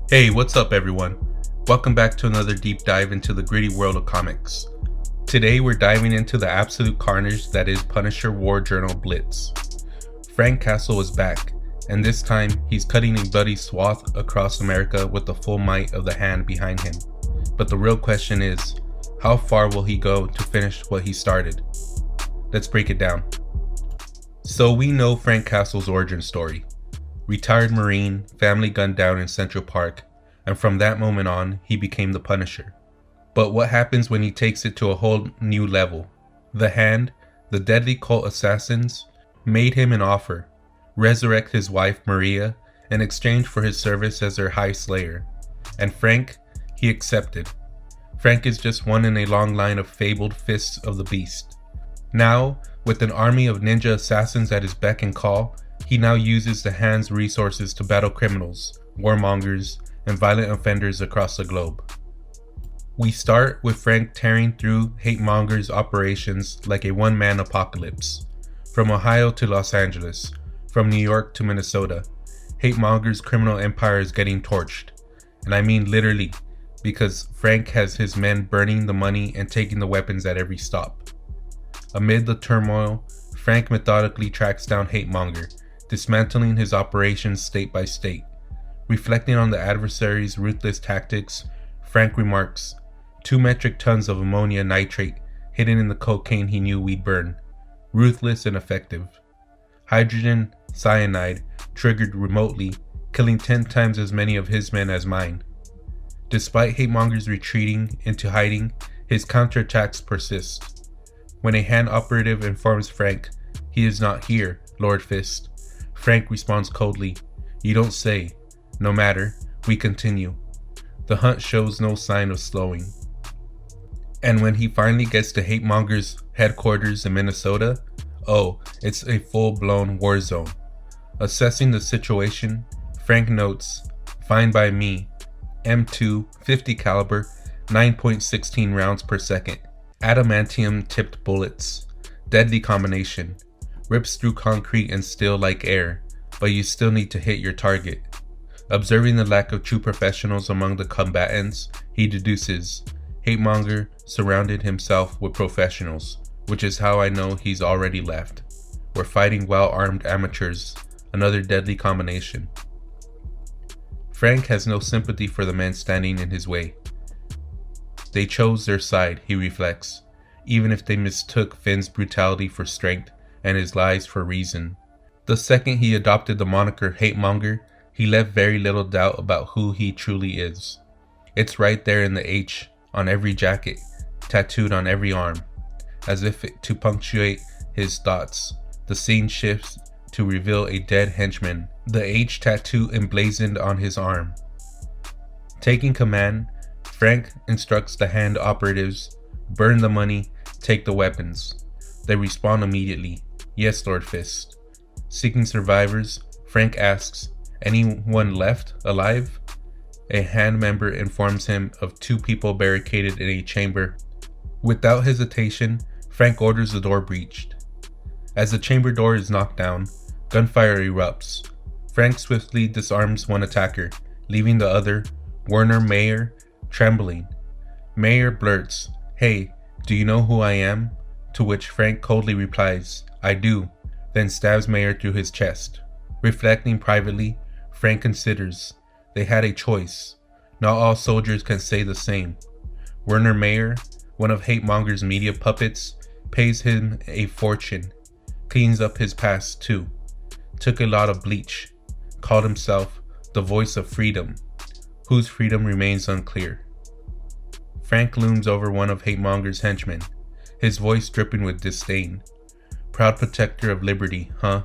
Hey, what's up everyone? Welcome back to another deep dive into the gritty world of comics. Today we're diving into the absolute carnage that is Punisher war journal Blitz. Frank Castle is back, and this time he's cutting a bloody swath across America with the full might of the hand behind him. But the real question is, how far will he go to finish what he started? Let's break it down. So we know Frank Castle's origin story. Retired Marine, family gunned down in Central Park, and from that moment on, he became the Punisher. But what happens when he takes it to a whole new level? The Hand, the deadly cult assassins, made him an offer: resurrect his wife Maria in exchange for his service as their High Slayer. And Frank, he accepted. Frank is just one in a long line of fabled fists of the beast. Now, with an army of ninja assassins at his beck and call, he now uses the Hand's resources to battle criminals, warmongers, and violent offenders across the globe. We start with Frank tearing through HATE-MONGER's operations like a one-man apocalypse. From Ohio to Los Angeles, from New York to Minnesota, HATE-MONGER's criminal empire is getting torched. And I mean literally, because Frank has his men burning the money and taking the weapons at every stop. Amid the turmoil, Frank methodically tracks down HATE-MONGER, dismantling his operations state by state. Reflecting on the adversary's ruthless tactics, Frank remarks, 2 metric tons of ammonia nitrate hidden in the cocaine he knew we'd burn. Ruthless and effective. Hydrogen cyanide triggered remotely, killing 10 times as many of his men as mine. Despite HATE-MONGER's retreating into hiding, his counterattacks persist. When a Hand operative informs Frank, "He is not here, Lord Fist," Frank responds coldly, "You don't say. No matter, we continue." The hunt shows no sign of slowing. And when he finally gets to HATE-MONGER's headquarters in Minnesota, oh, it's a full-blown war zone. Assessing the situation, Frank notes, "Fine by me. M2, 50 caliber, 9.16 rounds per second. Adamantium-tipped bullets. Deadly combination. Rips through concrete and steel like air, but you still need to hit your target." Observing the lack of true professionals among the combatants, he deduces, HATE-MONGER surrounded himself with professionals, which is how I know he's already left. We're fighting well-armed amateurs, another deadly combination. Frank has no sympathy for the men standing in his way. They chose their side, he reflects, even if they mistook Finn's brutality for strength and his lies for reason. The second he adopted the moniker HATE-MONGER, he left very little doubt about who he truly is. It's right there in the H on every jacket, tattooed on every arm. As if to punctuate his thoughts, the scene shifts to reveal a dead henchman, the H tattoo emblazoned on his arm. Taking command, Frank instructs the Hand operatives, burn the money, take the weapons. They respond immediately, "Yes, Lord Fist." Seeking survivors, Frank asks, "Anyone left alive?" A Hand member informs him of 2 people barricaded in a chamber. Without hesitation, Frank orders the door breached. As the chamber door is knocked down, gunfire erupts. Frank swiftly disarms one attacker, leaving the other, Werner Mayer, trembling. Mayer blurts, "Hey, do you know who I am?" To which Frank coldly replies, "I do," then stabs Mayer through his chest. Reflecting privately, Frank considers, they had a choice. Not all soldiers can say the same. Werner Mayer, one of HATE-MONGER's media puppets, pays him a fortune. Cleans up his past too. Took a lot of bleach. Called himself the voice of freedom. Whose freedom remains unclear. Frank looms over one of HATE-MONGER's henchmen, his voice dripping with disdain. "Proud protector of liberty, huh?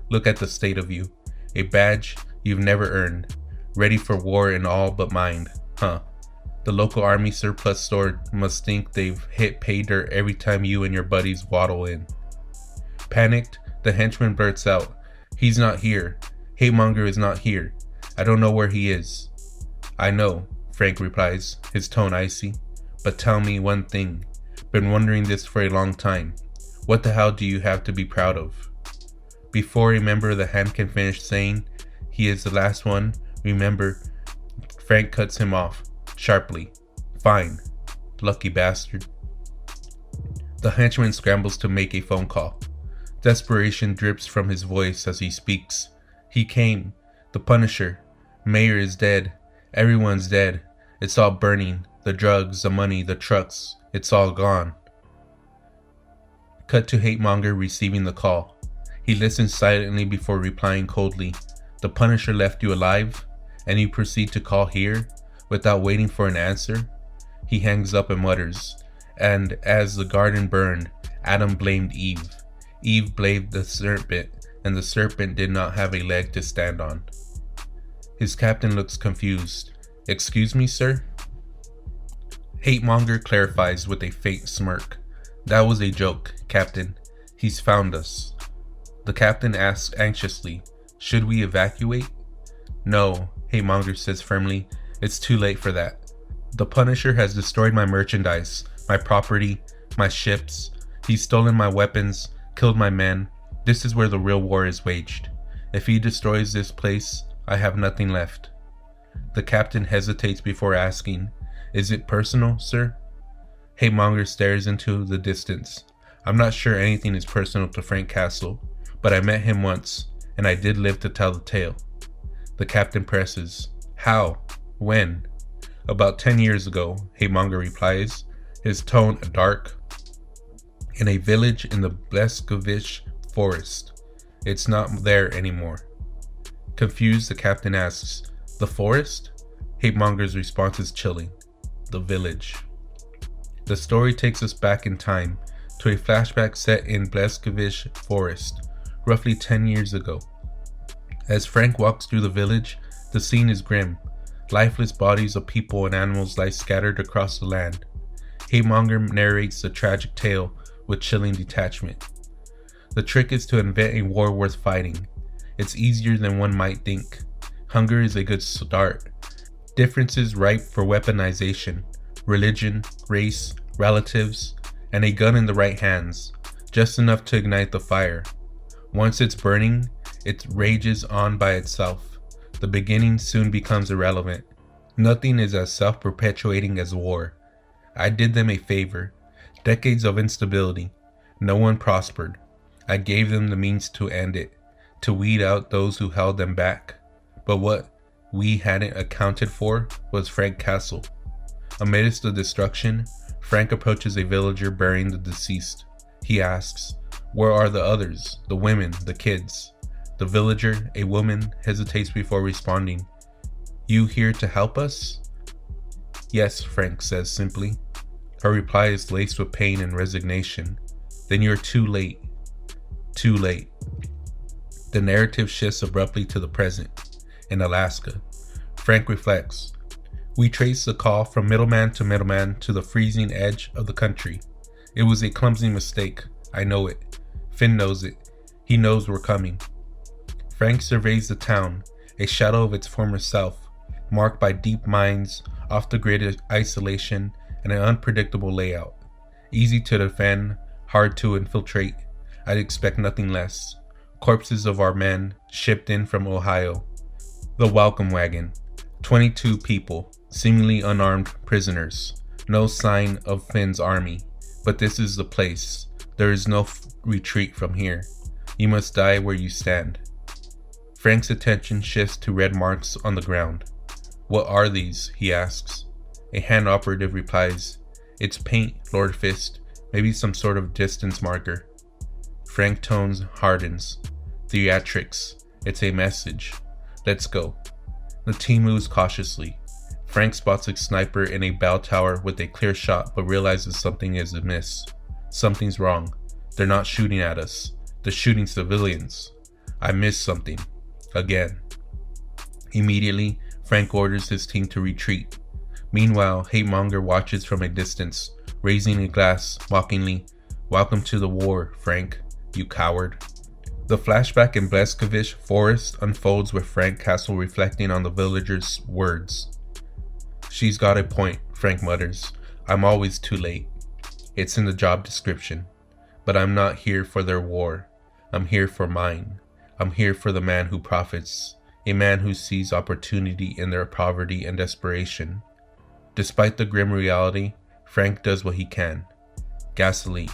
Look at the state of you. A badge you've never earned. Ready for war in all but mind, huh? The local army surplus store must think they've hit pay dirt every time you and your buddies waddle in." Panicked, the henchman blurts out, "He's not here. HATE-MONGER is not here. I don't know where he is." "I know," Frank replies, his tone icy. "But tell me one thing. Been wondering this for a long time. What the hell do you have to be proud of?" Before a member of the Hand can finish saying, "He is the last one," remember, Frank cuts him off, sharply. Fine. Lucky bastard. The henchman scrambles to make a phone call. Desperation drips from his voice as he speaks. He came. The Punisher. Mayor is dead. Everyone's dead. It's all burning. The drugs, the money, the trucks. It's all gone. Cut to HATE-MONGER receiving the call. He listens silently before replying coldly. The Punisher left you alive? And you proceed to call here? Without waiting for an answer? He hangs up and mutters. And as the garden burned, Adam blamed Eve. Eve blamed the serpent, and the serpent did not have a leg to stand on. His captain looks confused. Excuse me, sir? HATE-MONGER clarifies with a faint smirk. That was a joke, Captain. He's found us. The captain asks anxiously, should we evacuate? No, HATE-MONGER says firmly. It's too late for that. The Punisher has destroyed my merchandise, my property, my ships. He's stolen my weapons, killed my men. This is where the real war is waged. If he destroys this place, I have nothing left. The captain hesitates before asking, is it personal, sir? HATE-MONGER stares into the distance. I'm not sure anything is personal to Frank Castle, but I met him once, and I did live to tell the tale. The captain presses. How? When? About 10 years ago, HATE-MONGER replies, his tone dark. In a village in the Bleskovich forest. It's not there anymore. Confused, the captain asks, the forest? HATE-MONGER's response is chilling. The village. The story takes us back in time to a flashback set in Bleskovich forest, roughly 10 years ago. As Frank walks through the village, the scene is grim. Lifeless bodies of people and animals lie scattered across the land. HATE-MONGER narrates the tragic tale with chilling detachment. The trick is to invent a war worth fighting. It's easier than one might think. Hunger is a good start. Differences ripe for weaponization. Religion, race, relatives, and a gun in the right hands. Just enough to ignite the fire. Once it's burning, it rages on by itself. The beginning soon becomes irrelevant. Nothing is as self-perpetuating as war. I did them a favor. Decades of instability. No one prospered. I gave them the means to end it, to weed out those who held them back. But what we hadn't accounted for was Frank Castle. Amidst the destruction, Frank approaches a villager burying the deceased. He asks, where are the others, the women, the kids? The villager, a woman, hesitates before responding. You here to help us? Yes, Frank says simply. Her reply is laced with pain and resignation. Then you're too late. Too late. The narrative shifts abruptly to the present. In Alaska, Frank reflects. We trace the call from middleman to the freezing edge of the country. It was a clumsy mistake. I know it. Finn knows it. He knows we're coming. Frank surveys the town, a shadow of its former self, marked by deep mines, off-the-grid isolation, and an unpredictable layout. Easy to defend, hard to infiltrate. I'd expect nothing less. Corpses of our men, shipped in from Ohio. The welcome wagon. 22 people, seemingly unarmed prisoners. No sign of Finn's army. But this is the place. There is no retreat from here. You must die where you stand. Frank's attention shifts to red marks on the ground. What are these? He asks. A hand operative replies, it's paint, Lord Fist, maybe some sort of distance marker. Frank tones hardens. Theatrics. It's a message. Let's go. The team moves cautiously. Frank spots a sniper in a bell tower with a clear shot but realizes something is amiss. Something's wrong. They're not shooting at us. They're shooting civilians. I missed something. Again. Immediately, Frank orders his team to retreat. Meanwhile, HATE-MONGER watches from a distance, raising a glass, mockingly, welcome to the war, Frank, you coward. The flashback in Bleskovich forest unfolds with Frank Castle reflecting on the villager's words. She's got a point, Frank mutters. I'm always too late. It's in the job description. But I'm not here for their war. I'm here for mine. I'm here for the man who profits. a man who sees opportunity in their poverty and desperation. Despite the grim reality, Frank does what he can. Gasoline,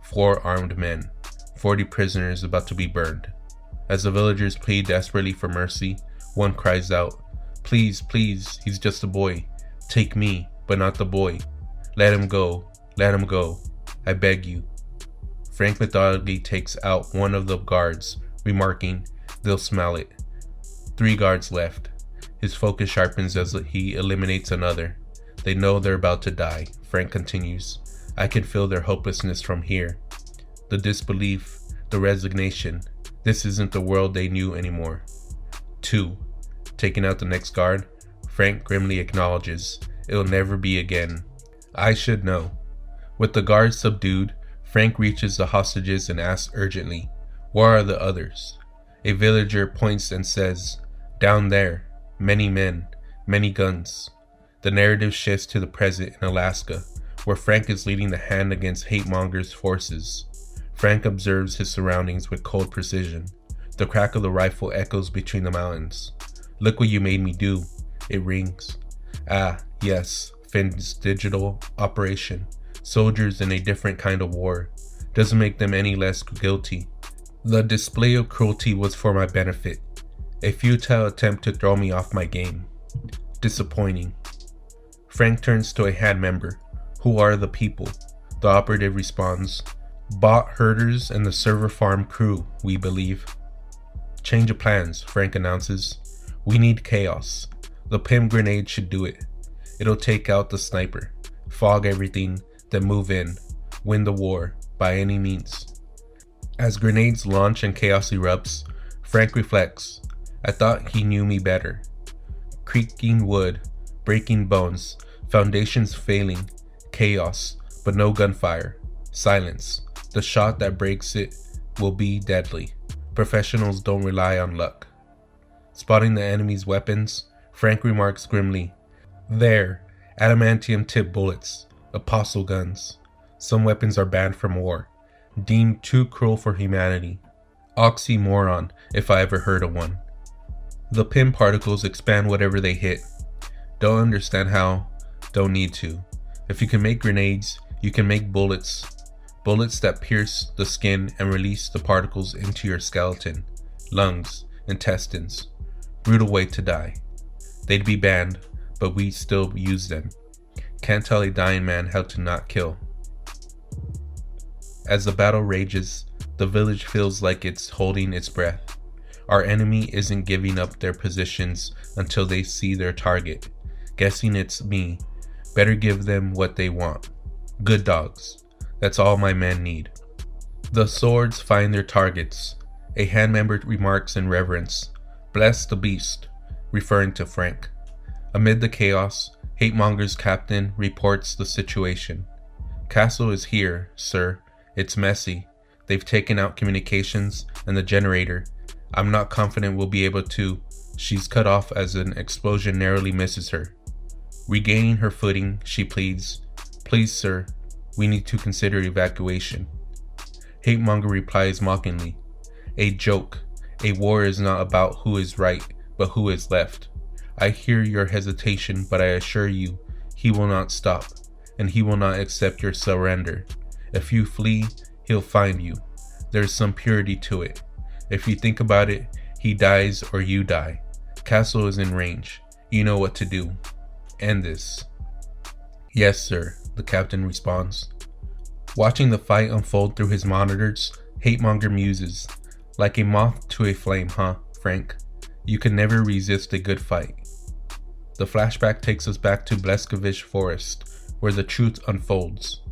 4 armed men, 40 prisoners about to be burned. As the villagers plead desperately for mercy, one cries out, "Please, please, he's just a boy. Take me, but not the boy. Let him go, let him go. I beg you." Frank methodically takes out one of the guards, remarking, "They'll smell it." 3 guards left. His focus sharpens as he eliminates another. They know they're about to die. Frank continues, "I can feel their hopelessness from here. The disbelief, the resignation. This isn't the world they knew anymore." 2. Taking out the next guard, Frank grimly acknowledges, "It'll never be again. I should know." With the guards subdued, Frank reaches the hostages and asks urgently, "Where are the others?" A villager points and says, "Down there, many men, many guns." The narrative shifts to the present in Alaska, where Frank is leading the hand against HATE-MONGER's forces. Frank observes his surroundings with cold precision. The crack of the rifle echoes between the mountains. "Look what you made me do," it rings. Ah, yes, Finn's digital operation. Soldiers in a different kind of war. Doesn't make them any less guilty. The display of cruelty was for my benefit. A futile attempt to throw me off my game. Disappointing. Frank turns to a hand member. "Who are the people?" The operative responds, "Bot herders and the server farm crew, we believe." "Change of plans," Frank announces. "We need chaos. The PIM grenade should do it. It'll take out the sniper, fog everything, then move in, win the war, by any means." As grenades launch and chaos erupts, Frank reflects, "I thought he knew me better." Creaking wood, breaking bones, foundations failing, chaos, but no gunfire, silence. The shot that breaks it will be deadly. Professionals don't rely on luck. Spotting the enemy's weapons, Frank remarks grimly, "There, adamantium-tipped bullets, apostle guns. Some weapons are banned from war, deemed too cruel for humanity. Oxymoron, if I ever heard of one. The PIM particles expand whatever they hit. Don't understand how, don't need to. If you can make grenades, you can make bullets. Bullets that pierce the skin and release the particles into your skeleton, lungs, intestines. Brutal way to die. They'd be banned, but we still use them. Can't tell a dying man how to not kill." As the battle rages, the village feels like it's holding its breath. Our enemy isn't giving up their positions until they see their target. Guessing it's me. Better give them what they want. Good dogs. That's all my men need. The swords find their targets. A hand member remarks in reverence, "Bless the beast," referring to Frank. Amid the chaos, HATE-MONGER's captain reports the situation. "Castle is here, sir. It's messy. They've taken out communications and the generator. I'm not confident we'll be able to." She's cut off as an explosion narrowly misses her. Regaining her footing, she pleads, "Please, sir, we need to consider evacuation." HATE-MONGER replies mockingly, "A joke. A war is not about who is right, but who is left. I hear your hesitation, but I assure you, he will not stop, and he will not accept your surrender. If you flee, he'll find you. There's some purity to it. If you think about it, he dies or you die. Castle is in range. You know what to do. End this." "Yes, sir," the captain responds. Watching the fight unfold through his monitors, HATE-MONGER muses, "Like a moth to a flame, huh, Frank? You can never resist a good fight." The flashback takes us back to Bleskovich Forest, where the truth unfolds.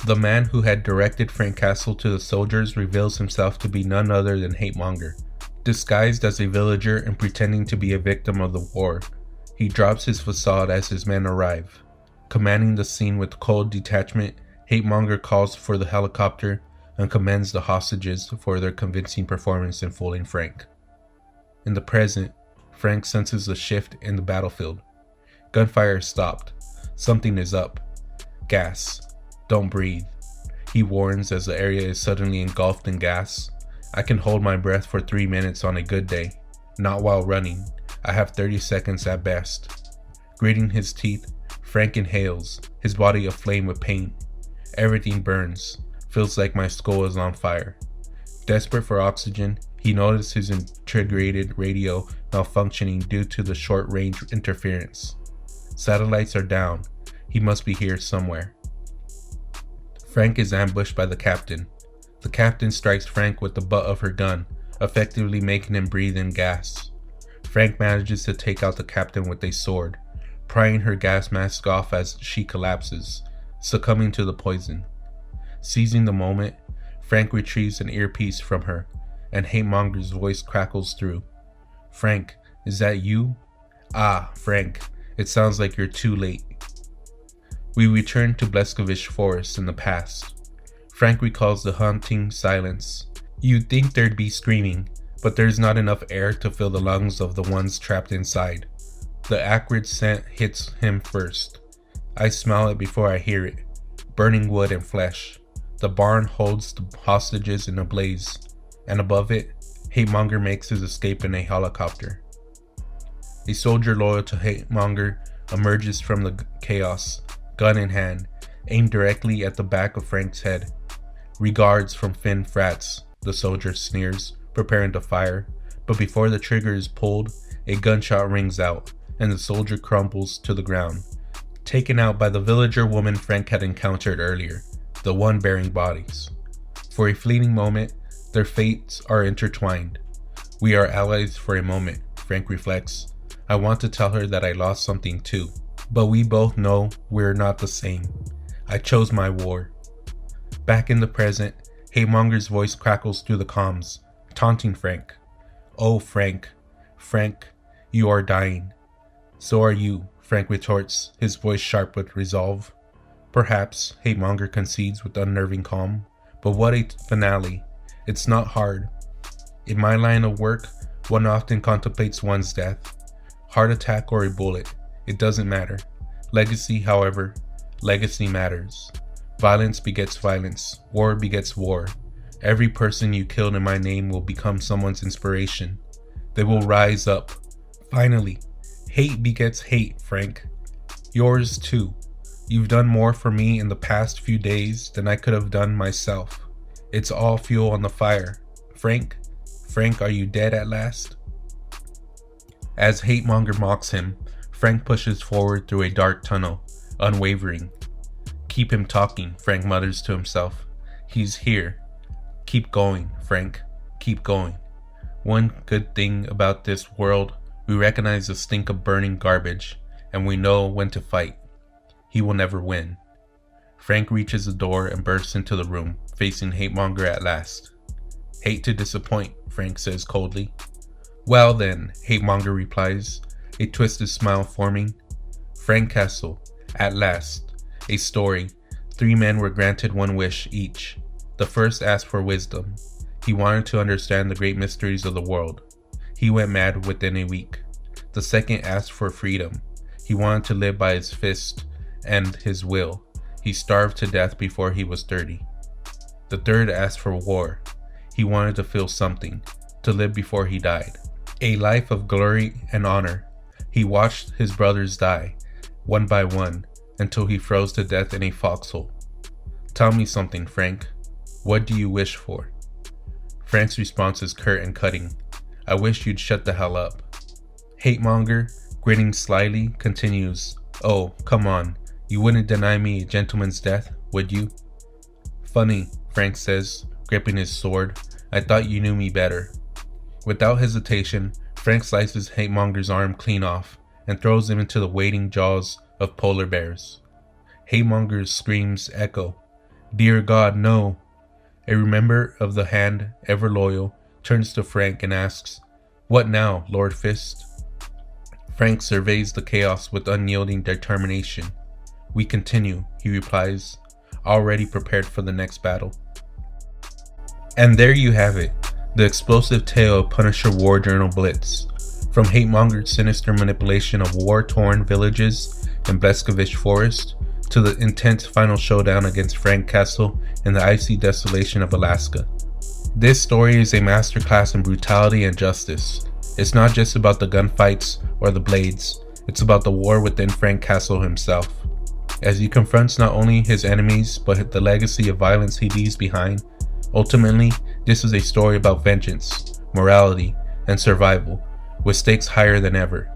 The man who had directed Frank Castle to the soldiers reveals himself to be none other than HATE-MONGER. Disguised as a villager and pretending to be a victim of the war, he drops his facade as his men arrive. Commanding the scene with cold detachment, HATE-MONGER calls for the helicopter and commends the hostages for their convincing performance in fooling Frank. In the present, Frank senses a shift in the battlefield. Gunfire is stopped. Something is up. Gas. Don't breathe. He warns as the area is suddenly engulfed in gas. "I can hold my breath for 3 minutes on a good day, not while running. I have 30 seconds at best. Gritting his teeth, Frank inhales, his body aflame with pain. Everything burns. Feels like my skull is on fire. Desperate for oxygen, he noticed his integrated radio malfunctioning due to the short-range interference. Satellites are down. He must be here somewhere. Frank is ambushed by the captain. The captain strikes Frank with the butt of her gun, effectively making him breathe in gas. Frank manages to take out the captain with a sword, prying her gas mask off as she collapses, succumbing to the poison. Seizing the moment, Frank retrieves an earpiece from her, and HATE-MONGER's voice crackles through. "Frank, is that you? Ah, Frank, it sounds like you're too late." We return to Bleskovich Forest in the past. Frank recalls the haunting silence. You'd think there'd be screaming, but there's not enough air to fill the lungs of the ones trapped inside. The acrid scent hits him first. I smell it before I hear it. Burning wood and flesh. The barn holds the hostages in a blaze, and above it, HATE-MONGER makes his escape in a helicopter. A soldier loyal to HATE-MONGER emerges from the chaos, gun in hand, aimed directly at the back of Frank's head. "Regards from Finn Frats," the soldier sneers, preparing to fire, but before the trigger is pulled, a gunshot rings out, and the soldier crumbles to the ground, taken out by the villager woman Frank had encountered earlier, the one bearing bodies. For a fleeting moment, their fates are intertwined. "We are allies for a moment," Frank reflects. "I want to tell her that I lost something too, but we both know we're not the same. I chose my war." Back in the present, HATE-MONGER's voice crackles through the comms, taunting Frank. "Oh, Frank, Frank, you are dying." "So are you," Frank retorts, his voice sharp with resolve. "Perhaps," HATE-MONGER concedes with unnerving calm, "but what a finale. It's not hard. In my line of work, one often contemplates one's death. Heart attack or a bullet, it doesn't matter. Legacy, however, legacy matters. Violence begets violence. War begets war. Every person you killed in my name will become someone's inspiration. They will rise up. Finally, hate begets hate, Frank. Yours too. You've done more for me in the past few days than I could have done myself. It's all fuel on the fire. Frank, are you dead at last?" As HATE-MONGER mocks him, Frank pushes forward through a dark tunnel, unwavering. "Keep him talking," Frank mutters to himself. "He's here. Keep going, Frank. Keep going. One good thing about this world, we recognize the stink of burning garbage, and we know when to fight. He will never win." Frank reaches the door and bursts into the room, facing HATE-MONGER at last. "Hate to disappoint," Frank says coldly. "Well then," HATE-MONGER replies, a twisted smile forming. "Frank Castle, at last. A story. 3 men were granted 1 wish each. The first asked for wisdom. He wanted to understand the great mysteries of the world. He went mad within a week. The second asked for freedom. He wanted to live by his fist and his will. He starved to death before he was 30. The third asked for war. He wanted to feel something, to live before he died. A life of glory and honor. He watched his brothers die, one by one, until he froze to death in a foxhole. Tell me something, Frank. What do you wish for?" Frank's response is curt and cutting. "I wish you'd shut the hell up." HATE-MONGER, grinning slyly, continues, "Oh, come on. You wouldn't deny me a gentleman's death, would you?" "Funny," Frank says, gripping his sword. "I thought you knew me better." Without hesitation, Frank slices HATE-MONGER's arm clean off and throws him into the waiting jaws of polar bears. HATE-MONGER's screams echo. "Dear God, no!" A member of the Hand, ever loyal, turns to Frank and asks, "What now, Lord Fist?" Frank surveys the chaos with unyielding determination. "We continue," he replies, already prepared for the next battle. And there you have it, the explosive tale of Punisher War Journal Blitz. From HATE-MONGER's sinister manipulation of war-torn villages in Bleskovich Forest, to the intense final showdown against Frank Castle in the icy desolation of Alaska. This story is a masterclass in brutality and justice. It's not just about the gunfights or the blades, it's about the war within Frank Castle himself. As he confronts not only his enemies, but the legacy of violence he leaves behind, ultimately, this is a story about vengeance, morality, and survival, with stakes higher than ever.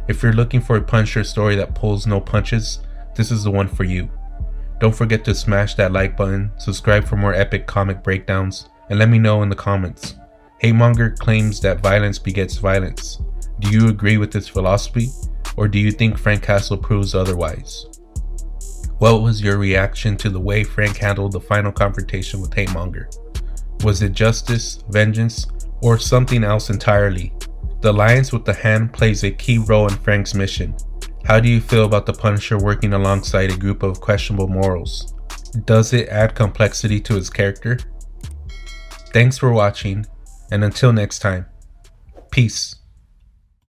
If you're looking for a Punisher story that pulls no punches, this is the one for you. Don't forget to smash that like button, subscribe for more epic comic breakdowns, and let me know in the comments. HATE-MONGER claims that violence begets violence. Do you agree with this philosophy, or do you think Frank Castle proves otherwise? What was your reaction to the way Frank handled the final confrontation with HATE-MONGER? Was it justice, vengeance, or something else entirely? The alliance with the Hand plays a key role in Frank's mission. How do you feel about the Punisher working alongside a group of questionable morals? Does it add complexity to his character? Thanks for watching, and until next time, peace.